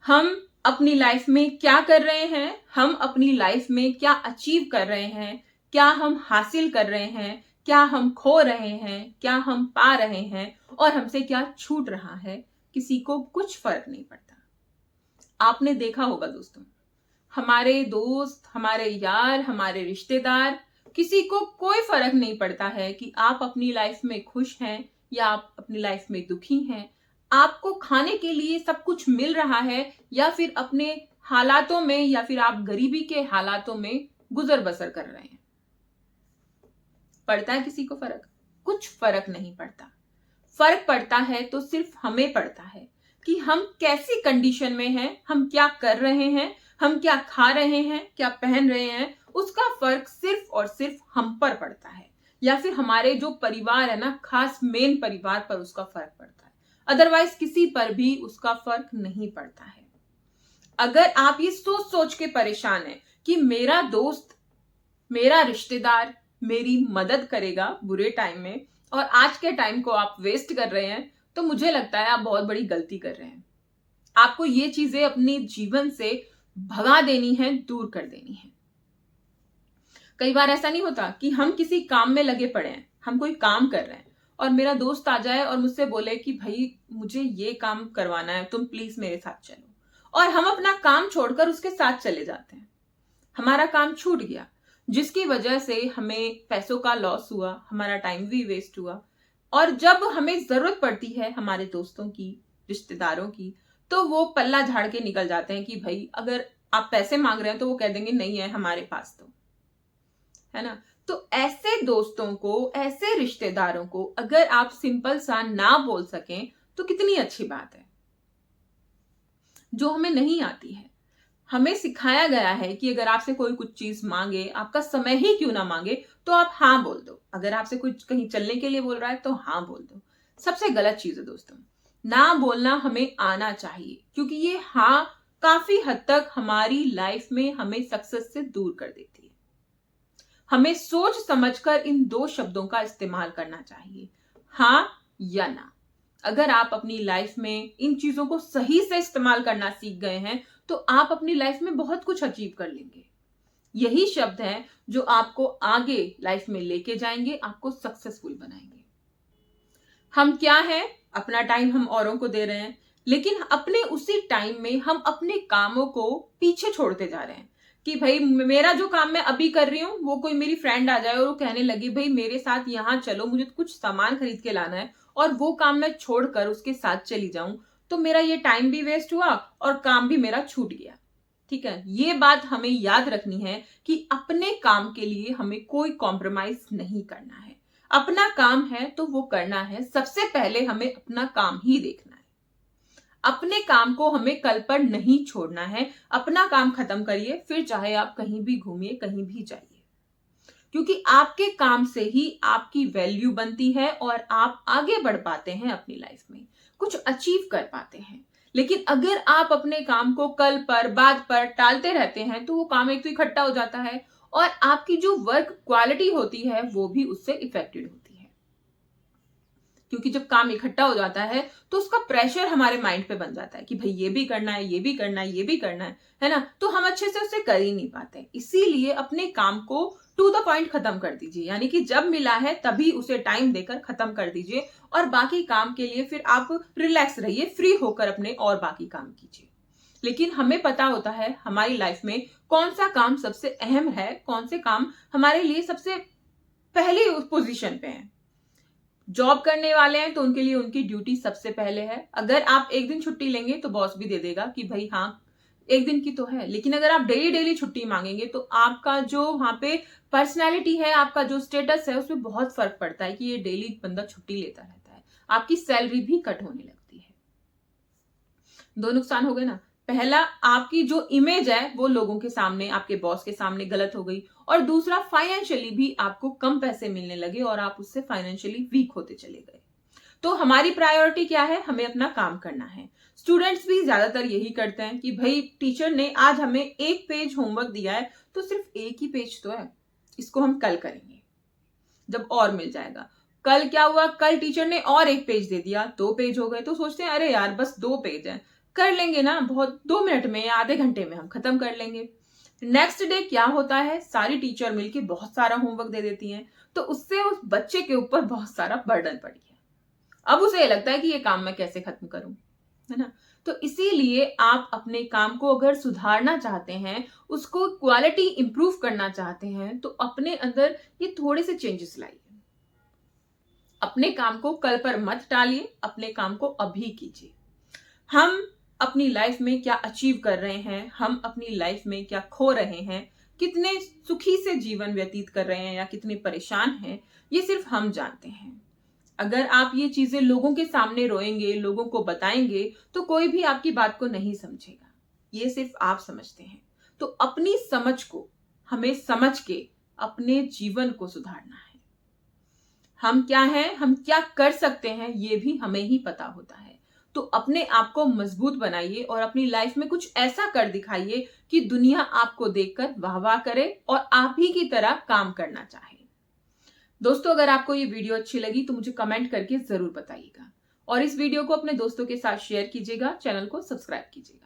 हम अपनी लाइफ में क्या कर रहे हैं, हम अपनी लाइफ में क्या अचीव कर रहे हैं, क्या हम हासिल कर रहे हैं, क्या हम खो रहे हैं, क्या हम पा रहे हैं और हमसे क्या छूट रहा है, किसी को कुछ फर्क नहीं पड़ता। आपने देखा होगा दोस्तों, हमारे दोस्त, हमारे यार, हमारे रिश्तेदार, किसी को कोई फर्क नहीं पड़ता है कि आप अपनी लाइफ में खुश हैं या आप अपनी लाइफ में दुखी हैं। आपको खाने के लिए सब कुछ मिल रहा है या फिर अपने हालातों में या फिर आप गरीबी के हालातों में गुजर बसर कर रहे हैं। पड़ता है किसी को फर्क? कुछ फर्क नहीं पड़ता। फर्क पड़ता है तो सिर्फ हमें पड़ता है कि हम कैसी कंडीशन में हैं, हम क्या कर रहे हैं, हम क्या खा रहे हैं, क्या पहन रहे हैं। उसका फर्क सिर्फ और सिर्फ हम पर पड़ता है या फिर हमारे जो परिवार है ना, खास मेन परिवार पर उसका फर्क पड़ता है। अदरवाइज किसी पर भी उसका फर्क नहीं पड़ता है। अगर आप ये सोच सोच के परेशान हैं कि मेरा दोस्त, मेरा रिश्तेदार मेरी मदद करेगा बुरे टाइम में और आज के टाइम को आप वेस्ट कर रहे हैं, तो मुझे लगता है आप बहुत बड़ी गलती कर रहे हैं। आपको ये चीजें अपने जीवन से भगा देनी है, दूर कर देनी है। कई बार ऐसा नहीं होता कि हम किसी काम में लगे पड़े हैं, हम कोई काम कर रहे हैं और मेरा दोस्त आ जाए और मुझसे बोले कि भाई मुझे ये काम करवाना है, तुम प्लीज मेरे साथ चलो, और हम अपना काम छोड़कर उसके साथ चले जाते हैं। हमारा काम छूट गया, जिसकी वजह से हमें पैसों का लॉस हुआ, हमारा टाइम भी वेस्ट हुआ। और जब हमें जरूरत पड़ती है हमारे दोस्तों की, रिश्तेदारों की, तो वो पल्ला झाड़ के निकल जाते हैं कि भाई अगर आप पैसे मांग रहे हैं तो वो कह देंगे नहीं है हमारे पास, तो है ना। तो ऐसे दोस्तों को, ऐसे रिश्तेदारों को अगर आप सिंपल सा ना बोल सकें तो कितनी अच्छी बात है। जो हमें नहीं आती है, हमें सिखाया गया है कि अगर आपसे कोई कुछ चीज मांगे, आपका समय ही क्यों ना मांगे, तो आप हाँ बोल दो। अगर आपसे कुछ कहीं चलने के लिए बोल रहा है तो हाँ बोल दो। सबसे गलत चीज है दोस्तों, ना बोलना हमें आना चाहिए, क्योंकि ये हाँ काफी हद तक हमारी लाइफ में हमें सक्सेस से दूर कर देती है। हमें सोच समझकर इन दो शब्दों का इस्तेमाल करना चाहिए, हाँ या ना। अगर आप अपनी लाइफ में इन चीजों को सही से इस्तेमाल करना सीख गए हैं तो आप अपनी लाइफ में बहुत कुछ अचीव कर लेंगे। यही शब्द हैं जो आपको आगे लाइफ में लेके जाएंगे, आपको सक्सेसफुल बनाएंगे। हम क्या हैं? अपना टाइम हम औरों को दे रहे हैं, लेकिन अपने उसी टाइम में हम अपने कामों को पीछे छोड़ते जा रहे हैं कि भाई मेरा जो काम मैं अभी कर रही हूँ, वो कोई मेरी फ्रेंड आ जाए और वो कहने लगी भाई मेरे साथ यहाँ चलो, मुझे कुछ सामान खरीद के लाना है, और वो काम मैं छोड़कर उसके साथ चली जाऊं, तो मेरा ये टाइम भी वेस्ट हुआ और काम भी मेरा छूट गया। ठीक है, ये बात हमें याद रखनी है कि अपने काम के लिए हमें कोई कॉम्प्रोमाइज नहीं करना है। अपना काम है तो वो करना है, सबसे पहले हमें अपना काम ही देखना है। अपने काम को हमें कल पर नहीं छोड़ना है। अपना काम खत्म करिए, फिर चाहे आप कहीं भी घूमिए, कहीं भी जाइए, क्योंकि आपके काम से ही आपकी वैल्यू बनती है और आप आगे बढ़ पाते हैं अपनी लाइफ में, कुछ अचीव कर पाते हैं। लेकिन अगर आप अपने काम को कल पर, बाद पर टालते रहते हैं तो वो काम एक तो इकट्ठा हो जाता है और आपकी जो वर्क क्वालिटी होती है वो भी उससे इफेक्टेड होती है। क्योंकि जब काम इकट्ठा हो जाता है तो उसका प्रेशर हमारे माइंड पे बन जाता है कि भाई ये भी करना है, ये भी करना है, ये भी करना है ना। तो हम अच्छे से उसे कर ही नहीं पाते। इसीलिए अपने काम को टू द पॉइंट खत्म कर दीजिए, यानी कि जब मिला है तभी उसे टाइम देकर खत्म कर दीजिए और बाकी काम के लिए फिर आप रिलैक्स रहिए, फ्री होकर अपने और बाकी काम कीजिए। लेकिन हमें पता होता है हमारी लाइफ में कौन सा काम सबसे अहम है, कौन से काम हमारे लिए सबसे पहली पोजीशन पे है। जॉब करने वाले हैं तो उनके लिए उनकी ड्यूटी सबसे पहले है। अगर आप एक दिन छुट्टी लेंगे तो बॉस भी दे देगा कि भाई हाँ एक दिन की तो है, लेकिन अगर आप डेली डेली छुट्टी मांगेंगे तो आपका जो वहां पे पर्सनैलिटी है, आपका जो स्टेटस है, उसमें बहुत फर्क पड़ता है कि ये डेली बंदा छुट्टी लेता रहता है। आपकी सैलरी भी कट होने लगती है। दो नुकसान हो गए ना। पहला, आपकी जो इमेज है वो लोगों के सामने, आपके बॉस के सामने गलत हो गई, और दूसरा फाइनेंशियली भी आपको कम पैसे मिलने लगे और आप उससे फाइनेंशियली वीक होते चले गए। तो हमारी प्रायोरिटी क्या है? हमें अपना काम करना है। स्टूडेंट्स भी ज्यादातर यही करते हैं कि भाई टीचर ने आज हमें एक पेज होमवर्क दिया है तो सिर्फ एक ही पेज तो है, इसको हम कल करेंगे जब और मिल जाएगा। कल क्या हुआ? कल टीचर ने और एक पेज दे दिया, 2 पेज हो गए, तो सोचते हैं अरे यार बस 2 पेज है, कर लेंगे ना, बहुत 2 मिनट में या आधे घंटे में हम खत्म कर लेंगे। नेक्स्ट डे क्या होता है, सारी टीचर मिलके बहुत सारा होमवर्क दे देती हैं, तो उससे उस बच्चे के ऊपर बहुत सारा बर्डन पड़ गया। अब उसे ये लगता है कि ये काम मैं कैसे खत्म करूं, है ना। तो इसीलिए आप अपने काम को अगर सुधारना चाहते हैं, उसको क्वालिटी इंप्रूव करना चाहते हैं, तो अपने अंदर ये थोड़े से चेंजेस लाइए। अपने काम को कल पर मत टालिए, अपने काम को अभी कीजिए। हम अपनी लाइफ में क्या अचीव कर रहे हैं, हम अपनी लाइफ में क्या खो रहे हैं, कितने सुखी से जीवन व्यतीत कर रहे हैं या कितने परेशान हैं, ये सिर्फ हम जानते हैं। अगर आप ये चीजें लोगों के सामने रोएंगे, लोगों को बताएंगे, तो कोई भी आपकी बात को नहीं समझेगा। ये सिर्फ आप समझते हैं। तो अपनी समझ को हमें समझ के अपने जीवन को सुधारना है। हम क्या हैं, हम क्या कर सकते हैं, ये भी हमें ही पता होता है। तो अपने आप को मजबूत बनाइए और अपनी लाइफ में कुछ ऐसा कर दिखाइए कि दुनिया आपको देखकर वाह वाह करे और आप ही की तरह काम करना चाहे। दोस्तों, अगर आपको ये वीडियो अच्छी लगी तो मुझे कमेंट करके जरूर बताइएगा और इस वीडियो को अपने दोस्तों के साथ शेयर कीजिएगा, चैनल को सब्सक्राइब कीजिएगा।